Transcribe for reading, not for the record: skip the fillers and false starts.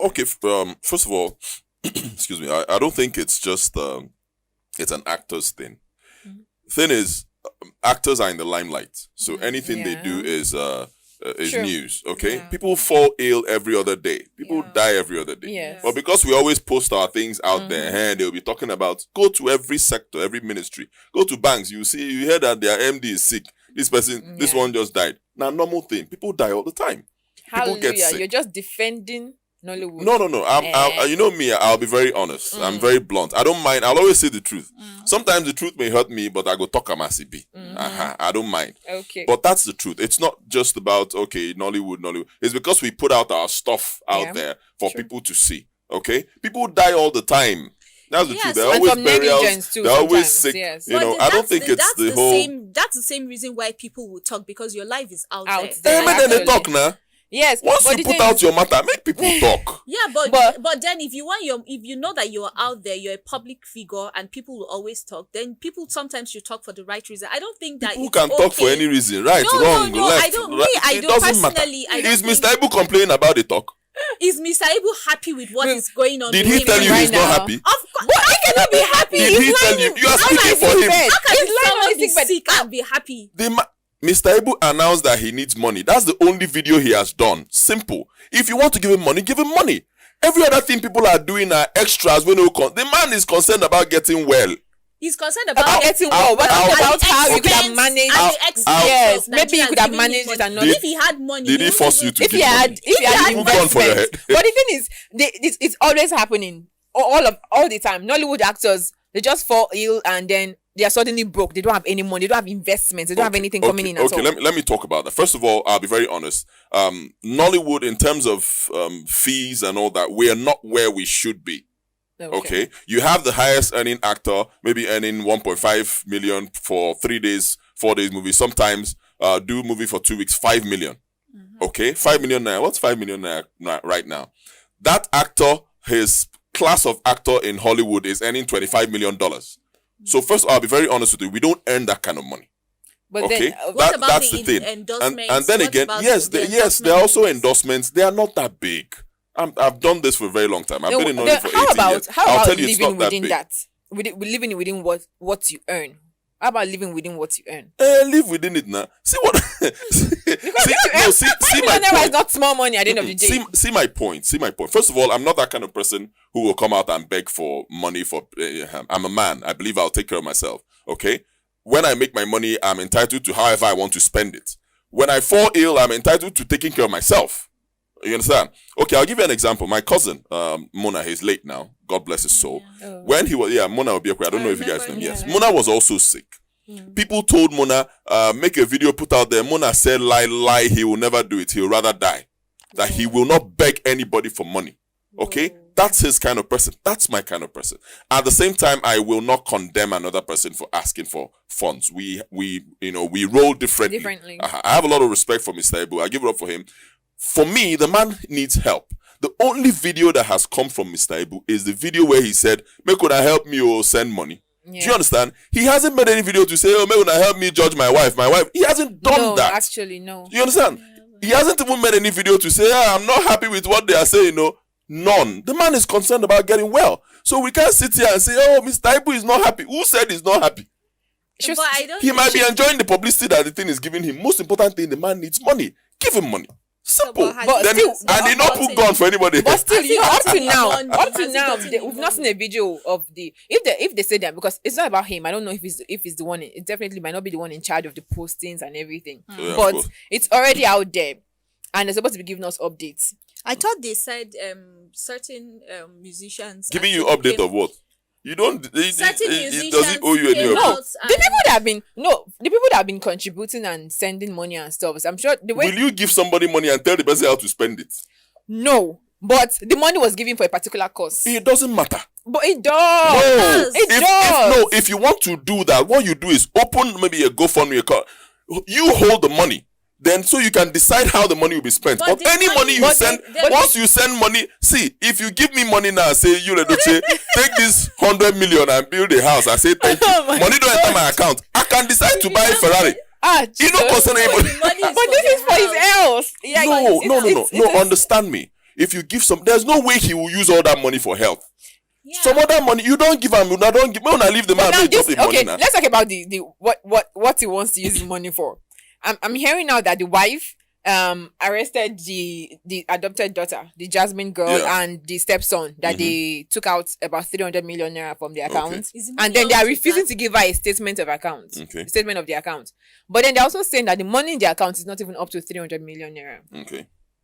Okay, first of all, excuse me. I don't think it's just it's an actor's thing. Thing is, actors are in the limelight, so anything they do is True. news. Okay, Yeah. people fall ill every other day. People Yeah. die every other day. Yes. But because we always post our things out there, and they'll be talking about, go to every sector, every ministry, go to banks. You hear that their MD is sick. This person, this Yeah. one just died. Now, normal thing. People die all the time. People get Hallelujah. sick. You're just defending Nollywood. No. You know me. I'll be very honest. I'm very blunt. I don't mind. I'll always say the truth. Sometimes the truth may hurt me, but I go talk am as it be. I don't mind. Okay. But that's the truth. It's not just about Nollywood. It's because we put out our stuff out Yeah. there for people to see. Okay, people die all the time. That's the Yes. truth. They're And always from burials. negligence too They're always sometimes, sick. yes. You know, But I don't that's think it's that's the whole. That's the same reason why people will talk, because your life is out Out there. there. Hey, man, then they Actually. talk now. Yes. Once but you the put thing out is- your matter, make people talk. Yeah, but But- then if you know that you're out there, you're a public figure, and people will always talk. Then people sometimes should talk for the right reason. I don't think that People it's can talk for okay. any reason, right, No, wrong, no, left. I don't. right. Me, I It don't doesn't matter. personally. I don't Is think- Mr. Ibu complaining about the talk? Is Mr. Ibu happy with what is going on? Did with he him tell you right he's now? not happy? Of course, But I cannot be happy. Did He's he tell lying. you? You are How speaking can for he him. bed? How can He's lying on someone his be sick bed. sick and be happy? Mr. Ibu announced that he needs money. That's the only video he has done. Simple. If you want to give him money, give him money. Every other thing people are doing are extras. The man is concerned about getting well. He's concerned about Getting well. What I'll- about how you expense could have managed? and the expense Yes, of maybe you Nigerians could have giving him managed it money. and not. If he had money, Did he wouldn't force even- you to If give you money? had Put gun for your investment, head. but the thing is, it's always happening all the time. Nollywood actors, they just fall ill and then they are suddenly broke. They don't have any money. They don't have investments. They don't have anything coming in at all. Let me talk about that. First of all, I'll be very honest. Nollywood, in terms of fees and all that, we are not where we should be. Okay. You have the highest earning actor, maybe earning 1.5 million for 3 days, 4 days movie. Sometimes do movie for 2 weeks, 5 million. Okay, 5 million naira. What's 5 million naira right now? That actor, his class of actor in Hollywood is earning $25 million. So first, I'll be very honest with you. We don't earn that kind of money. But Okay, then, What about that's the the thing. endorsements? And then What again, about yes, the there are also endorsements? endorsements. They are not that big. I've done this for a very long time. I've been in Nollywood for 18 how about years. how I'll about tell you, it's living not that within big. that? Living within what you earn. How about living within what you earn? Live within it now. See what? see my Naira is point. not small money at the end of the day. See my point. See my point. First of all, I'm not that kind of person who will come out and beg for money. I'm a man. I believe I'll take care of myself. Okay. When I make my money, I'm entitled to however I want to spend it. When I fall ill, I'm entitled to taking care of myself. You understand? Okay, I'll give you an example. My cousin, Mona, he's late now. God bless his soul. When he was, Mona Obiekwe, I don't know if you guys know him. Yes, Mona was also sick. People told Mona, make a video, put out there. Mona said, lie, he will never do it. He will rather die. That he will not beg anybody for money. Okay? That's his kind of person. That's my kind of person. At the same time, I will not condemn another person for asking for funds. We roll differently. I have a lot of respect for Mr. Ibu. I give it up for him. For me, the man needs help. The only video that has come from Mr. Ibu is the video where he said, "Make una help me or send money." Yeah. Do you understand? He hasn't made any video to say, "Oh, make una help me judge my wife." He hasn't done that. Actually, no. You understand? He hasn't even made any video to say, I'm not happy with what they are saying. No, none. The man is concerned about getting well. So we can't sit here and say, oh, Mr. Ibu is not happy. Who said he's not happy? But I don't He might be think- enjoying the publicity that the thing is giving him. Most important thing, the man needs money. Give him money. Simple. But Then still- and he not put gun for anybody. But still, you know, up to Has he now, gotten we've not involved? seen a video of the if they say that, because it's not about him. I don't know if it's the one. It definitely might not be the one in charge of the postings and everything. Yeah, of But course. it's already out there, and they're supposed to be giving us updates. I thought they said certain musicians Giving you actually update came- of what? You don't. certain Does musicians it owe you any came update? No, out the people that have been contributing and sending money and stuff. I'm sure the way Will you give somebody money and tell the person how to spend it? no, but the money was given for a particular cause. It doesn't matter. But it does. does. It does. If you want to do that, what you do is open maybe a GoFundMe account. You hold the money. Then so you can decide how the money will be spent. But But the any money- money you but send, the- once you send money, see, if you give me money now and say, you Ledoche, take this 100 million and build a house, I say thank you. Oh my Money don't enter my account. I can decide to buy a Ferrari. You don't Jesus. concern anybody. The money is But this is for his house. else. Yeah, No. Understand me. if you give there's no way he will use all that money for health. Yeah. Some other money you don't give him. You don't give. When I leave the man, Now make this, up the money okay, now. let's talk about the what he wants to use the money for. I'm hearing now that the wife arrested the adopted daughter, the Jasmine girl, Yeah. and the stepson that they took out about 300 million naira from their account, Is it and then they are millions refusing with to give her a statement of account, Okay. statement of the account. But then they're also saying that the money in the account is not even up to 300 million naira. Okay.